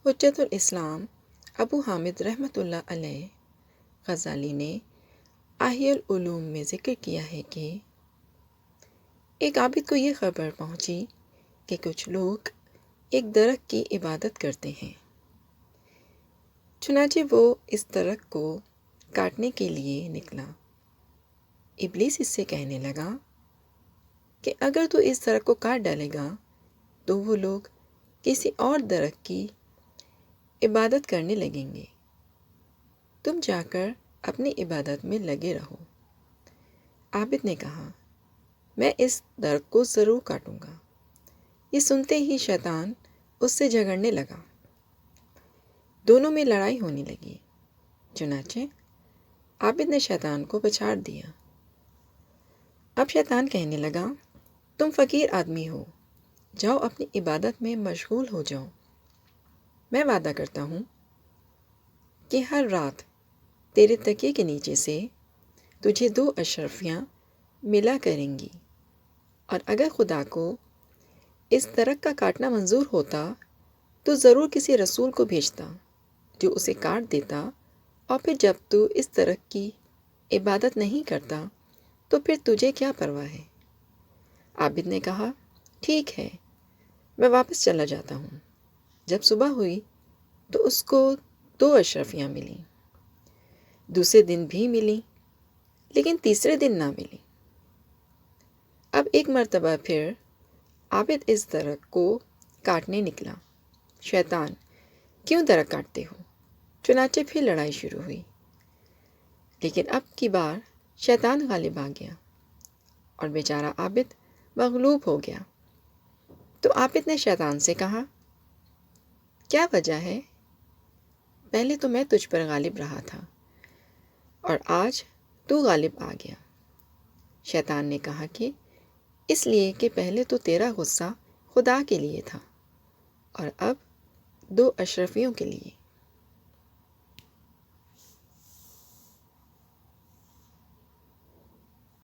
حجت الاسلام ابو حامد رحمۃ اللہ علیہ غزالی نے احیاء العلوم میں ذکر کیا ہے کہ ایک عابد کو یہ خبر پہنچی کہ کچھ لوگ ایک درخت کی عبادت کرتے ہیں۔ چنانچہ وہ اس درخت کو کاٹنے کے لیے نکلا۔ ابلیس اس سے کہنے لگا کہ اگر تو اس درخت کو کاٹ ڈالے گا تو وہ لوگ کسی اور درخت کی عبادت کرنے لگیں گے، تم جا کر اپنی عبادت میں لگے رہو۔ عابد نے کہا، میں اس درخت کو ضرور کاٹوں گا۔ یہ سنتے ہی شیطان اس سے جھگڑنے لگا، دونوں میں لڑائی ہونے لگی۔ چنانچہ عابد نے شیطان کو پچھاڑ دیا۔ اب شیطان کہنے لگا، تم فقیر آدمی ہو، جاؤ اپنی عبادت میں مشغول ہو جاؤ۔ میں وعدہ کرتا ہوں کہ ہر رات تیرے تکیے کے نیچے سے تجھے 2 اشرفیاں ملا کریں گی، اور اگر خدا کو اس درخت کا کاٹنا منظور ہوتا تو ضرور کسی رسول کو بھیجتا جو اسے کاٹ دیتا، اور پھر جب تو اس درخت کی عبادت نہیں کرتا تو پھر تجھے کیا پرواہ ہے؟ عابد نے کہا، ٹھیک ہے، میں واپس چلا جاتا ہوں۔ جب صبح ہوئی تو اس کو 2 اشرفیاں ملیں، دوسرے دن بھی ملیں، لیکن تیسرے دن نہ ملی۔ اب ایک مرتبہ پھر عابد اس درخت کو کاٹنے نکلا۔ شیطان، کیوں درخت کاٹتے ہو؟ چنانچہ پھر لڑائی شروع ہوئی، لیکن اب کی بار شیطان غالب آ گیا اور بیچارہ عابد مغلوب ہو گیا۔ تو عابد نے شیطان سے کہا، کیا وجہ ہے؟ پہلے تو میں تجھ پر غالب رہا تھا اور آج تو غالب آ گیا۔ شیطان نے کہا کہ اس لیے کہ پہلے تو تیرا غصہ خدا کے لیے تھا اور اب 2 اشرفیوں کے لیے۔